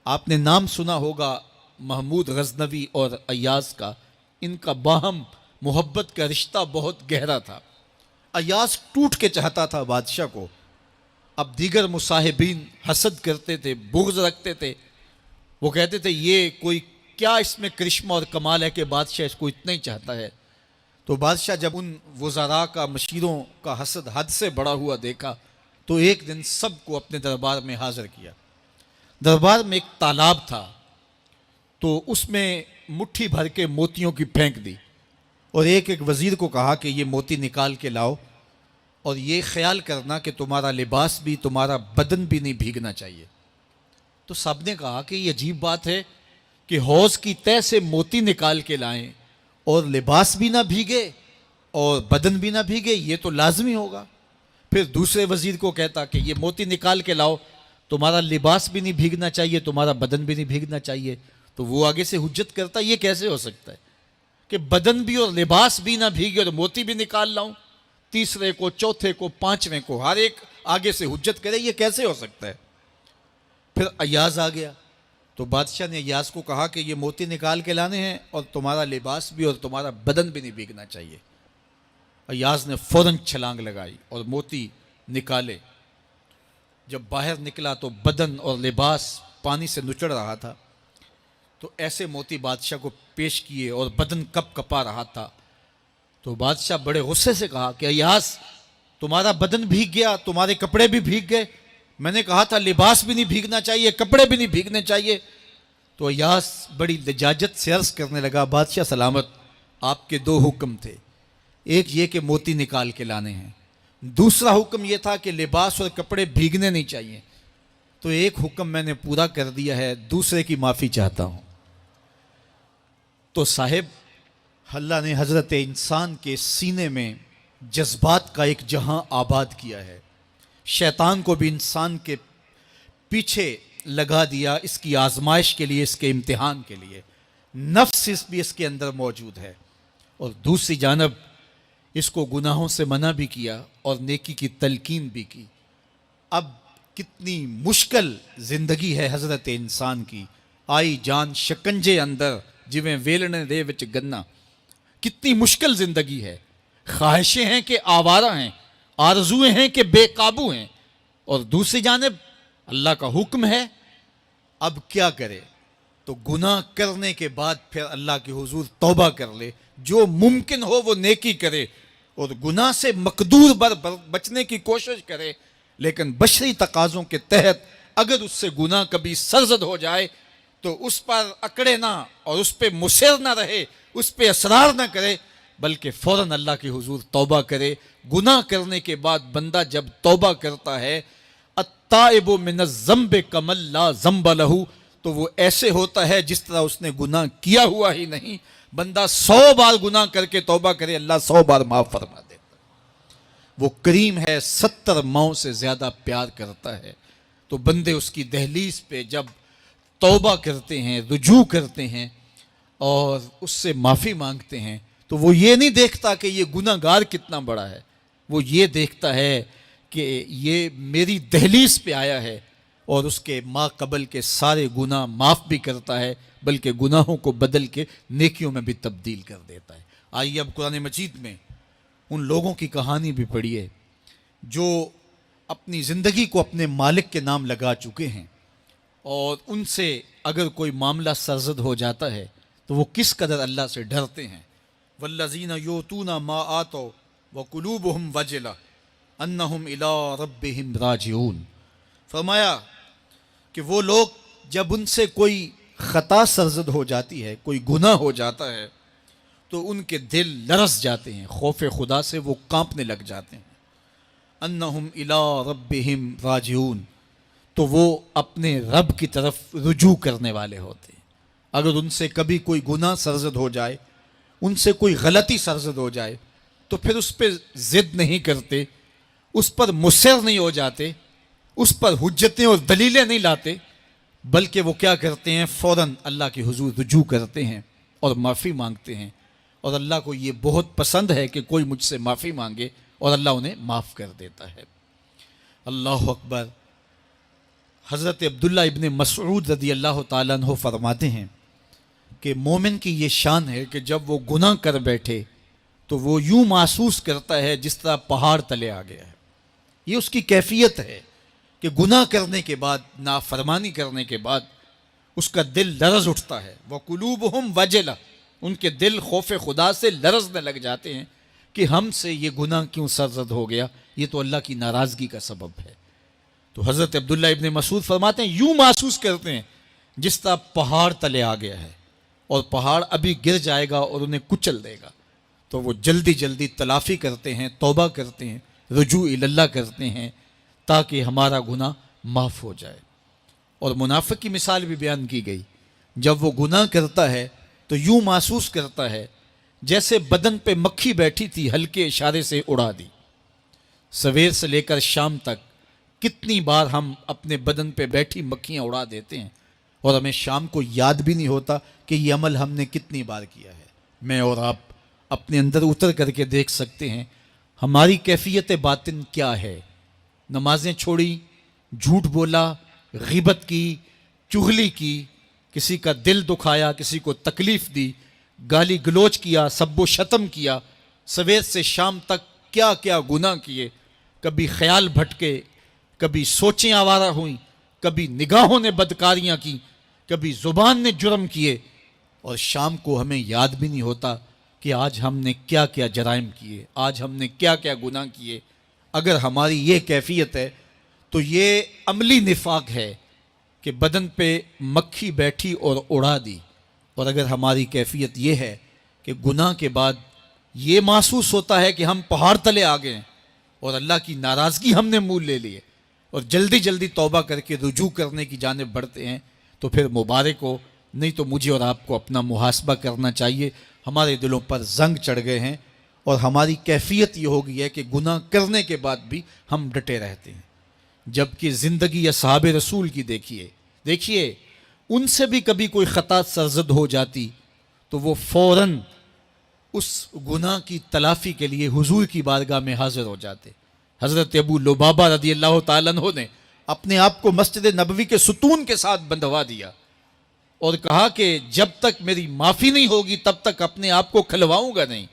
آپ نے نام سنا ہوگا محمود غزنوی اور ایاز کا. ان کا باہم محبت کا رشتہ بہت گہرا تھا. ایاز ٹوٹ کے چاہتا تھا بادشاہ کو. اب دیگر مصاحبین حسد کرتے تھے، بغض رکھتے تھے. وہ کہتے تھے یہ کوئی کیا اس میں کرشمہ اور کمال ہے کہ بادشاہ اس کو اتنا ہی چاہتا ہے. تو بادشاہ جب ان وزراء کا، مشیروں کا حسد حد سے بڑا ہوا دیکھا تو ایک دن سب کو اپنے دربار میں حاضر کیا. دربار میں ایک تالاب تھا، تو اس میں مٹھی بھر کے موتیوں کی پھینک دی اور ایک ایک وزیر کو کہا کہ یہ موتی نکال کے لاؤ، اور یہ خیال کرنا کہ تمہارا لباس بھی، تمہارا بدن بھی نہیں بھیگنا چاہیے. تو سب نے کہا کہ یہ عجیب بات ہے کہ حوض کی تہ سے موتی نکال کے لائیں اور لباس بھی نہ بھیگے اور بدن بھی نہ بھیگے، یہ تو لازمی ہوگا. پھر دوسرے وزیر کو کہتا کہ یہ موتی نکال کے لاؤ، تمہارا لباس بھی نہیں بھیگنا چاہیے، تمہارا بدن بھی نہیں بھیگنا چاہیے. تو وہ آگے سے حجت کرتا یہ کیسے ہو سکتا ہے کہ بدن بھی اور لباس بھی نہ بھیگے اور موتی بھی نکال لاؤں. تیسرے کو، چوتھے کو، پانچویں کو، ہر ایک آگے سے حجت کرے یہ کیسے ہو سکتا ہے. پھر ایاز آ گیا تو بادشاہ نے ایاز کو کہا کہ یہ موتی نکال کے لانے ہیں اور تمہارا لباس بھی اور تمہارا بدن بھی نہیں بھیگنا چاہیے. ایاز نے فوراً چھلانگ لگائی اور موتی نکالے. جب باہر نکلا تو بدن اور لباس پانی سے نچڑ رہا تھا. تو ایسے موتی بادشاہ کو پیش کیے اور بدن کپ کپا رہا تھا. تو بادشاہ بڑے غصے سے کہا کہ ایاز تمہارا بدن بھیگ گیا، تمہارے کپڑے بھی بھیگ گئے. میں نے کہا تھا لباس بھی نہیں بھیگنا چاہیے، کپڑے بھی نہیں بھیگنے چاہیے. تو ایاز بڑی لجاجت سے عرض کرنے لگا بادشاہ سلامت، آپ کے دو حکم تھے. ایک یہ کہ موتی نکال کے لانے ہیں، دوسرا حکم یہ تھا کہ لباس اور کپڑے بھیگنے نہیں چاہیے. تو ایک حکم میں نے پورا کر دیا ہے، دوسرے کی معافی چاہتا ہوں. تو صاحب، اللہ نے حضرت انسان کے سینے میں جذبات کا ایک جہاں آباد کیا ہے. شیطان کو بھی انسان کے پیچھے لگا دیا اس کی آزمائش کے لیے، اس کے امتحان کے لیے. نفس بھی اس کے اندر موجود ہے، اور دوسری جانب اس کو گناہوں سے منع بھی کیا اور نیکی کی تلقین بھی کی. اب کتنی مشکل زندگی ہے حضرت انسان کی. آئی جان شکنجے اندر جویں ویلنے دے وچ گنا. کتنی مشکل زندگی ہے. خواہشیں ہیں کہ آوارہ ہیں، آرزویں ہیں کہ بے قابو ہیں، اور دوسری جانب اللہ کا حکم ہے. اب کیا کرے؟ تو گناہ کرنے کے بعد پھر اللہ کے حضور توبہ کر لے، جو ممکن ہو وہ نیکی کرے اور گناہ سے مقدور بچنے کی کوشش کرے. لیکن بشری تقاضوں کے تحت اگر اس سے گناہ کبھی سرزد ہو جائے تو اس پر اکڑے نہ اور اس پہ مصر نہ رہے، اس پہ اصرار نہ کرے، بلکہ فوراً اللہ کے حضور توبہ کرے. گناہ کرنے کے بعد بندہ جب توبہ کرتا ہے، التائب من الذنب کمن لا ذنب لہ، تو وہ ایسے ہوتا ہے جس طرح اس نے گناہ کیا ہوا ہی نہیں. بندہ 100 بار گناہ کر کے توبہ کرے، اللہ 100 بار معاف فرما دیتا. وہ کریم ہے، 70 ماؤں سے زیادہ پیار کرتا ہے. تو بندے اس کی دہلیز پہ جب توبہ کرتے ہیں، رجوع کرتے ہیں اور اس سے معافی مانگتے ہیں، تو وہ یہ نہیں دیکھتا کہ یہ گناہ گار کتنا بڑا ہے. وہ یہ دیکھتا ہے کہ یہ میری دہلیز پہ آیا ہے اور اس کے ما قبل کے سارے گناہ معاف بھی کرتا ہے، بلکہ گناہوں کو بدل کے نیکیوں میں بھی تبدیل کر دیتا ہے. آئیے اب قرآن مجید میں ان لوگوں کی کہانی بھی پڑھیے جو اپنی زندگی کو اپنے مالک کے نام لگا چکے ہیں، اور ان سے اگر کوئی معاملہ سرزد ہو جاتا ہے تو وہ کس قدر اللہ سے ڈرتے ہیں. والذین یؤتون ما آتوا وقلوبہم وجلہ انہم الی ربہم راجعون. فرمایا کہ وہ لوگ جب ان سے کوئی خطا سرزد ہو جاتی ہے، کوئی گناہ ہو جاتا ہے، تو ان کے دل لرز جاتے ہیں، خوف خدا سے وہ کانپنے لگ جاتے ہیں. انہم الی ربہم راجعون، تو وہ اپنے رب کی طرف رجوع کرنے والے ہوتے ہیں. اگر ان سے کبھی کوئی گناہ سرزد ہو جائے، ان سے کوئی غلطی سرزد ہو جائے، تو پھر اس پہ ضد نہیں کرتے، اس پر مصر نہیں ہو جاتے، اس پر حجتیں اور دلیلیں نہیں لاتے، بلکہ وہ کیا کرتے ہیں، فوراً اللہ کے حضور رجوع کرتے ہیں اور معافی مانگتے ہیں. اور اللہ کو یہ بہت پسند ہے کہ کوئی مجھ سے معافی مانگے، اور اللہ انہیں معاف کر دیتا ہے. اللہ اکبر. حضرت عبداللہ ابن مسعود رضی اللہ تعالیٰ عنہ فرماتے ہیں کہ مومن کی یہ شان ہے کہ جب وہ گناہ کر بیٹھے تو وہ یوں محسوس کرتا ہے جس طرح پہاڑ تلے آ گیا ہے. یہ اس کی کیفیت ہے کہ گناہ کرنے کے بعد، نافرمانی کرنے کے بعد اس کا دل لرز اٹھتا ہے. وَقُلُوبُهُمْ وَجِلَةٌ، ان کے دل خوف خدا سے لرزنے لگ جاتے ہیں کہ ہم سے یہ گناہ کیوں سرزد ہو گیا، یہ تو اللہ کی ناراضگی کا سبب ہے. تو حضرت عبداللہ ابن مسعود فرماتے ہیں یوں محسوس کرتے ہیں جس طرح پہاڑ تلے آ گیا ہے اور پہاڑ ابھی گر جائے گا اور انہیں کچل دے گا. تو وہ جلدی جلدی تلافی کرتے ہیں، توبہ کرتے ہیں، رجوع اللہ کرتے ہیں تاکہ ہمارا گناہ معاف ہو جائے. اور منافق کی مثال بھی بیان کی گئی. جب وہ گناہ کرتا ہے تو یوں محسوس کرتا ہے جیسے بدن پہ مکھی بیٹھی تھی، ہلکے اشارے سے اڑا دی. سویر سے لے کر شام تک کتنی بار ہم اپنے بدن پہ بیٹھی مکھیاں اڑا دیتے ہیں اور ہمیں شام کو یاد بھی نہیں ہوتا کہ یہ عمل ہم نے کتنی بار کیا ہے. میں اور آپ اپنے اندر اتر کر کے دیکھ سکتے ہیں ہماری کیفیت باطن کیا ہے. نمازیں چھوڑی، جھوٹ بولا، غیبت کی، چغلی کی، کسی کا دل دکھایا، کسی کو تکلیف دی، گالی گلوچ کیا، سب و شتم کیا، سویر سے شام تک کیا کیا گناہ کیے. کبھی خیال بھٹکے، کبھی سوچیں آوارہ ہوئیں، کبھی نگاہوں نے بدکاریاں کی، کبھی زبان نے جرم کیے، اور شام کو ہمیں یاد بھی نہیں ہوتا کہ آج ہم نے کیا کیا جرائم کیے، آج ہم نے کیا کیا گناہ کیے. اگر ہماری یہ کیفیت ہے تو یہ عملی نفاق ہے کہ بدن پہ مکھی بیٹھی اور اڑا دی. اور اگر ہماری کیفیت یہ ہے کہ گناہ کے بعد یہ محسوس ہوتا ہے کہ ہم پہاڑ تلے آ گئے اور اللہ کی ناراضگی ہم نے مول لے لیے اور جلدی جلدی توبہ کر کے رجوع کرنے کی جانب بڑھتے ہیں، تو پھر مبارک ہو. نہیں تو مجھے اور آپ کو اپنا محاسبہ کرنا چاہیے. ہمارے دلوں پر زنگ چڑھ گئے ہیں اور ہماری کیفیت یہ ہو گئی ہے کہ گناہ کرنے کے بعد بھی ہم ڈٹے رہتے ہیں. جبکہ زندگی اصحاب رسول کی دیکھیے ان سے بھی کبھی کوئی خطا سرزد ہو جاتی تو وہ فوراً اس گناہ کی تلافی کے لیے حضور کی بارگاہ میں حاضر ہو جاتے. حضرت ابو لبابہ رضی اللہ تعالیٰ عنہ نے اپنے آپ کو مسجد نبوی کے ستون کے ساتھ بندھوا دیا اور کہا کہ جب تک میری معافی نہیں ہوگی تب تک اپنے آپ کو کھلواؤں گا نہیں.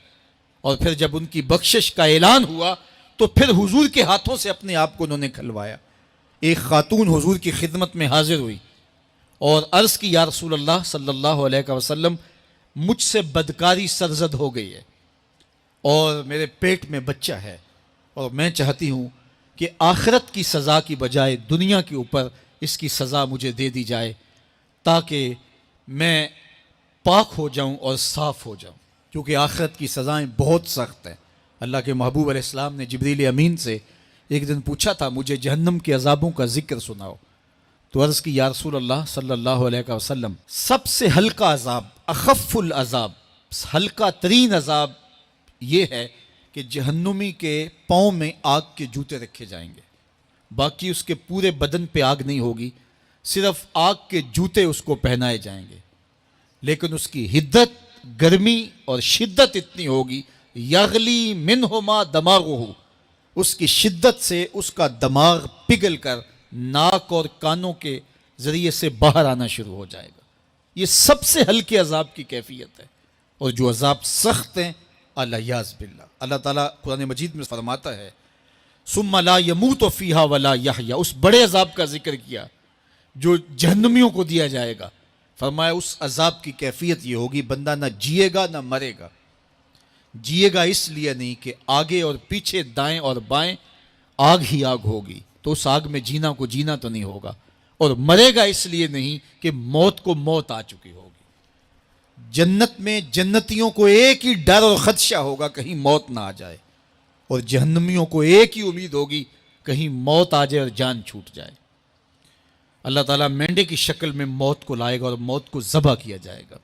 اور پھر جب ان کی بخشش کا اعلان ہوا تو پھر حضور کے ہاتھوں سے اپنے آپ کو انہوں نے کھلوایا. ایک خاتون حضور کی خدمت میں حاضر ہوئی اور عرض کی یا رسول اللہ صلی اللہ علیہ وسلم، مجھ سے بدکاری سرزد ہو گئی ہے اور میرے پیٹ میں بچہ ہے اور میں چاہتی ہوں کہ آخرت کی سزا کی بجائے دنیا کے اوپر اس کی سزا مجھے دے دی جائے تاکہ میں پاک ہو جاؤں اور صاف ہو جاؤں، کیونکہ آخرت کی سزائیں بہت سخت ہیں. اللہ کے محبوب علیہ السلام نے جبریل امین سے ایک دن پوچھا تھا مجھے جہنم کے عذابوں کا ذکر سناؤ. تو عرض کی یا رسول اللہ صلی اللہ علیہ وسلم، سب سے ہلکا عذاب، اخف العذاب، ہلکا ترین عذاب یہ ہے کہ جہنمی کے پاؤں میں آگ کے جوتے رکھے جائیں گے. باقی اس کے پورے بدن پہ آگ نہیں ہوگی، صرف آگ کے جوتے اس کو پہنائے جائیں گے. لیکن اس کی حدت، گرمی اور شدت اتنی ہوگی، یغلی منہما دماغہ، اس کی شدت سے اس کا دماغ پگھل کر ناک اور کانوں کے ذریعے سے باہر آنا شروع ہو جائے گا. یہ سب سے ہلکے عذاب کی کیفیت ہے. اور جو عذاب سخت ہیں الیاذ باللہ، اللہ تعالیٰ قرآن مجید میں فرماتا ہے ثم لا یموت فیہا ولا یحیا، اس بڑے عذاب کا ذکر کیا جو جہنمیوں کو دیا جائے گا. فرمایا اس عذاب کی کیفیت یہ ہوگی بندہ نہ جیے گا نہ مرے گا. جیے گا اس لیے نہیں کہ آگے اور پیچھے، دائیں اور بائیں آگ ہی آگ ہوگی، تو اس آگ میں جینا کو جینا تو نہیں ہوگا. اور مرے گا اس لیے نہیں کہ موت کو موت آ چکی ہوگی. جنت میں جنتیوں کو ایک ہی ڈر اور خدشہ ہوگا کہیں موت نہ آ جائے، اور جہنمیوں کو ایک ہی امید ہوگی کہیں موت آ جائے اور جان چھوٹ جائے. اللہ تعالیٰ مینڈے کی شکل میں موت کو لائے گا اور موت کو ذبح کیا جائے گا.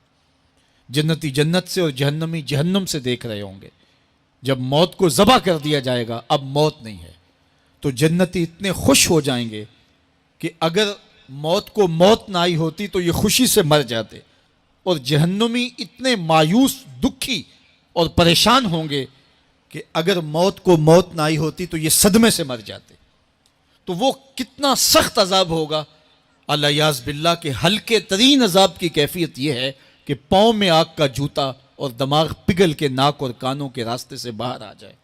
جنتی جنت سے اور جہنمی جہنم سے دیکھ رہے ہوں گے. جب موت کو ذبح کر دیا جائے گا اب موت نہیں ہے تو جنتی اتنے خوش ہو جائیں گے کہ اگر موت کو موت نہ آئی ہوتی تو یہ خوشی سے مر جاتے، اور جہنمی اتنے مایوس، دکھی اور پریشان ہوں گے کہ اگر موت کو موت نہ آئی ہوتی تو یہ صدمے سے مر جاتے. تو وہ کتنا سخت عذاب ہوگا الیاذ باللہ کے ہلکے ترین عذاب کی کیفیت یہ ہے کہ پاؤں میں آگ کا جوتا اور دماغ پگھل کے ناک اور کانوں کے راستے سے باہر آ جائے۔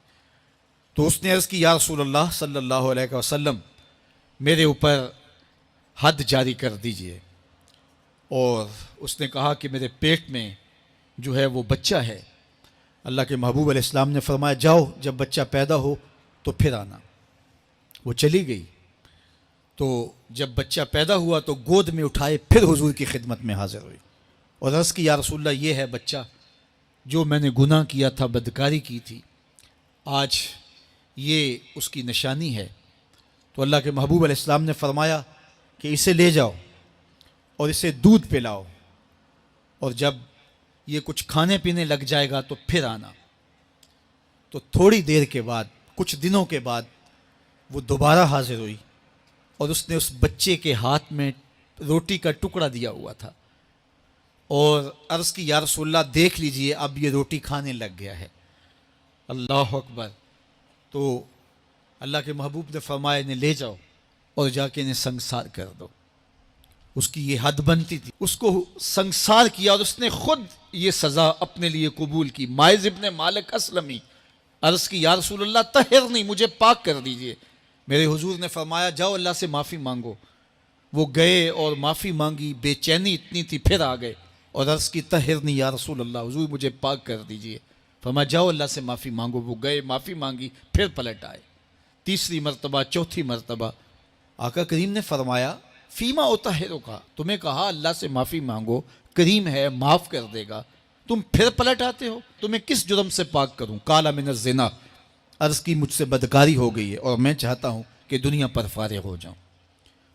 تو اس نے عرض کی یا رسول اللہ صلی اللہ علیہ وسلم میرے اوپر حد جاری کر دیجئے، اور اس نے کہا کہ میرے پیٹ میں جو ہے وہ بچہ ہے۔ اللہ کے محبوب علیہ السلام نے فرمایا جاؤ جب بچہ پیدا ہو تو پھر آنا۔ وہ چلی گئی، تو جب بچہ پیدا ہوا تو گود میں اٹھائے پھر حضور کی خدمت میں حاضر ہوئی اور عرض کی یا رسول اللہ یہ ہے بچہ جو میں نے گناہ کیا تھا، بدکاری کی تھی، آج یہ اس کی نشانی ہے۔ تو اللہ کے محبوب علیہ السلام نے فرمایا کہ اسے لے جاؤ اور اسے دودھ پلاؤ، اور جب یہ کچھ کھانے پینے لگ جائے گا تو پھر آنا۔ تو تھوڑی دیر کے بعد، کچھ دنوں کے بعد وہ دوبارہ حاضر ہوئی اور اس نے اس بچے کے ہاتھ میں روٹی کا ٹکڑا دیا ہوا تھا اور عرض کی یا رسول اللہ دیکھ لیجئے اب یہ روٹی کھانے لگ گیا ہے۔ اللہ اکبر۔ تو اللہ کے محبوب نے فرمایا انہیں لے جاؤ اور جا کے انہیں سنگسار کر دو۔ اس کی یہ حد بنتی تھی، اس کو سنگسار کیا اور اس نے خود یہ سزا اپنے لیے قبول کی۔ ماعز ابن مالک اسلمی عرض کی یا رسول اللہ طہرنی، مجھے پاک کر دیجئے۔ میرے حضور نے فرمایا جاؤ اللہ سے معافی مانگو۔ وہ گئے اور معافی مانگی، بے چینی اتنی تھی، پھر آ گئے اور عرض کی طہرنی یا رسول اللہ، حضور مجھے پاک کر دیجئے۔ فرمایا جاؤ اللہ سے معافی مانگو۔ وہ گئے، معافی مانگی، پھر پلٹ آئے، تیسری مرتبہ، چوتھی مرتبہ۔ آقا کریم نے فرمایا فیما اطہرو کا، تمہیں کہا اللہ سے معافی مانگو، کریم ہے معاف کر دے گا، تم پھر پلٹ آتے ہو، تمہیں کس جرم سے پاک کروں؟ قال من الزنا، عرض کی مجھ سے بدکاری ہو گئی ہے اور میں چاہتا ہوں کہ دنیا پر فارغ ہو جاؤں۔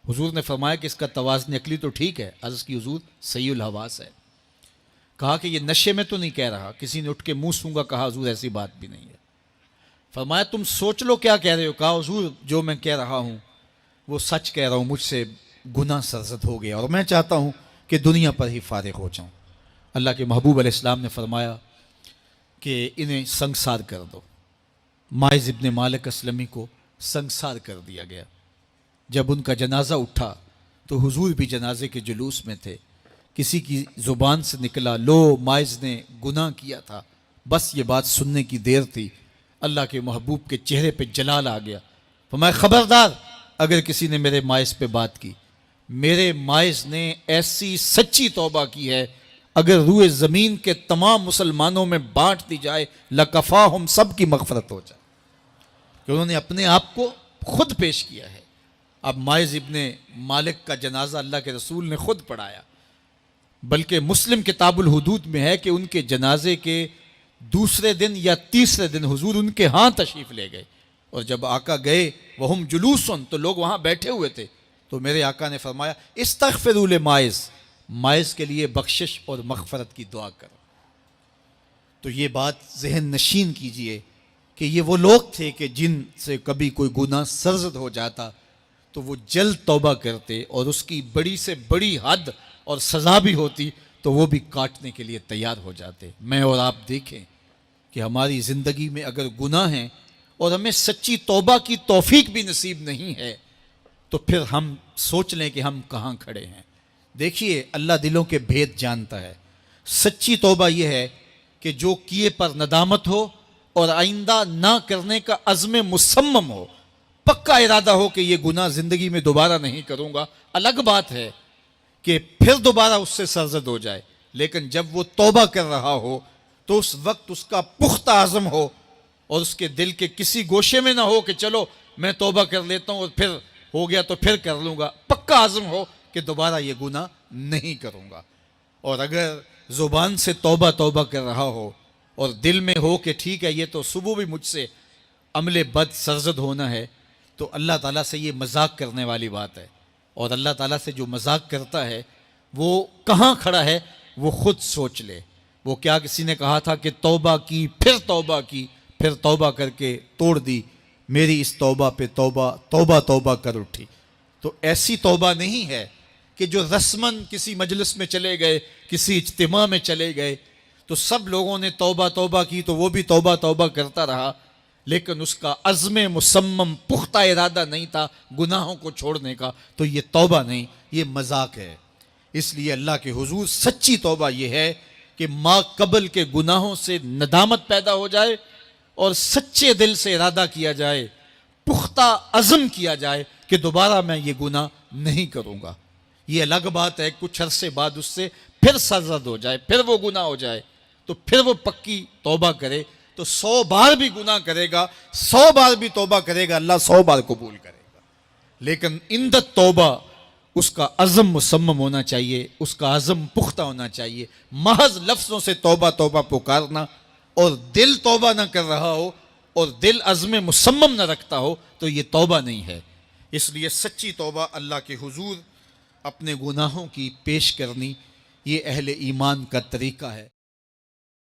حضور نے فرمایا کہ اس کا توازن عقلی تو ٹھیک ہے۔ عرض کی حضور صحیح الحواس ہے۔ کہا کہ یہ نشے میں تو نہیں کہہ رہا، کسی نے اٹھ کے منہ سونگا، کہا حضور ایسی بات بھی نہیں ہے۔ فرمایا تم سوچ لو کیا کہہ رہے ہو؟ کہا حضور جو میں کہہ رہا ہوں وہ سچ کہہ رہا ہوں، مجھ سے گناہ سرزد ہو گیا اور میں چاہتا ہوں کہ دنیا پر ہی فارغ ہو جاؤں۔ اللہ کے محبوب علیہ السلام نے فرمایا کہ انہیں سنگسار کر دو۔ ماعز ابن مالک اسلمی کو سنگسار کر دیا گیا۔ جب ان کا جنازہ اٹھا تو حضور بھی جنازے کے جلوس میں تھے۔ کسی کی زبان سے نکلا لو ماعز نے گناہ کیا تھا، بس یہ بات سننے کی دیر تھی، اللہ کے محبوب کے چہرے پہ جلال آ گیا۔ فرمایا خبردار اگر کسی نے میرے ماعز پہ بات کی، میرے ماعز نے ایسی سچی توبہ کی ہے اگر روئے زمین کے تمام مسلمانوں میں بانٹ دی جائے لکفاہم، سب کی مغفرت ہو جائے، کہ انہوں نے اپنے آپ کو خود پیش کیا ہے۔ اب ماعز ابن مالک کا جنازہ اللہ کے رسول نے خود پڑھایا، بلکہ مسلم کتاب الحدود میں ہے کہ ان کے جنازے کے دوسرے دن یا تیسرے دن حضور ان کے ہاں تشریف لے گئے، اور جب آقا گئے وہم جلوسن، تو لوگ وہاں بیٹھے ہوئے تھے، تو میرے آقا نے فرمایا استغفروا لماعز، ماعز کے لیے بخشش اور مغفرت کی دعا کرو۔ تو یہ بات ذہن نشین کیجئے کہ یہ وہ لوگ تھے کہ جن سے کبھی کوئی گناہ سرزد ہو جاتا تو وہ جلد توبہ کرتے، اور اس کی بڑی سے بڑی حد اور سزا بھی ہوتی تو وہ بھی کاٹنے کے لیے تیار ہو جاتے۔ میں اور آپ دیکھیں کہ ہماری زندگی میں اگر گناہ ہیں اور ہمیں سچی توبہ کی توفیق بھی نصیب نہیں ہے تو پھر ہم سوچ لیں کہ ہم کہاں کھڑے ہیں۔ دیکھیے اللہ دلوں کے بھید جانتا ہے۔ سچی توبہ یہ ہے کہ جو کیے پر ندامت ہو اور آئندہ نہ کرنے کا عزم مصمم ہو، پکا ارادہ ہو کہ یہ گناہ زندگی میں دوبارہ نہیں کروں گا۔ الگ بات ہے کہ پھر دوبارہ اس سے سرزد ہو جائے، لیکن جب وہ توبہ کر رہا ہو تو اس وقت اس کا پختہ عزم ہو اور اس کے دل کے کسی گوشے میں نہ ہو کہ چلو میں توبہ کر لیتا ہوں اور پھر ہو گیا تو پھر کر لوں گا۔ پکا عزم ہو کہ دوبارہ یہ گناہ نہیں کروں گا۔ اور اگر زبان سے توبہ توبہ کر رہا ہو اور دل میں ہو کہ ٹھیک ہے یہ تو صبح بھی مجھ سے عمل بد سرزد ہونا ہے، تو اللہ تعالیٰ سے یہ مذاق کرنے والی بات ہے، اور اللہ تعالیٰ سے جو مذاق کرتا ہے وہ کہاں کھڑا ہے وہ خود سوچ لے۔ وہ کیا کسی نے کہا تھا کہ توبہ کی، پھر توبہ کی، پھر توبہ کر کے توڑ دی، میری اس توبہ پہ توبہ توبہ توبہ کر اٹھی۔ تو ایسی توبہ نہیں ہے کہ جو رسماً کسی مجلس میں چلے گئے، کسی اجتماع میں چلے گئے تو سب لوگوں نے توبہ توبہ کی تو وہ بھی توبہ توبہ کرتا رہا، لیکن اس کا عزم مصمم پختہ ارادہ نہیں تھا گناہوں کو چھوڑنے کا، تو یہ توبہ نہیں، یہ مذاق ہے۔ اس لیے اللہ کے حضور سچی توبہ یہ ہے کہ ما قبل کے گناہوں سے ندامت پیدا ہو جائے اور سچے دل سے ارادہ کیا جائے، پختہ عزم کیا جائے کہ دوبارہ میں یہ گناہ نہیں کروں گا۔ یہ الگ بات ہے کچھ عرصے بعد اس سے پھر سرزد ہو جائے، پھر وہ گناہ ہو جائے، تو پھر وہ پکی توبہ کرے، تو 100 بار بھی گناہ کرے گا، 100 بار بھی توبہ کرے گا، اللہ 100 بار قبول کرے گا۔ لیکن عند توبہ اس کا عزم مصمم ہونا چاہیے، اس کا عزم پختہ ہونا چاہیے۔ محض لفظوں سے توبہ توبہ پکارنا اور دل توبہ نہ کر رہا ہو اور دل عزم مصمم نہ رکھتا ہو تو یہ توبہ نہیں ہے۔ اس لیے سچی توبہ اللہ کے حضور اپنے گناہوں کی پیش کرنی، یہ اہل ایمان کا طریقہ ہے۔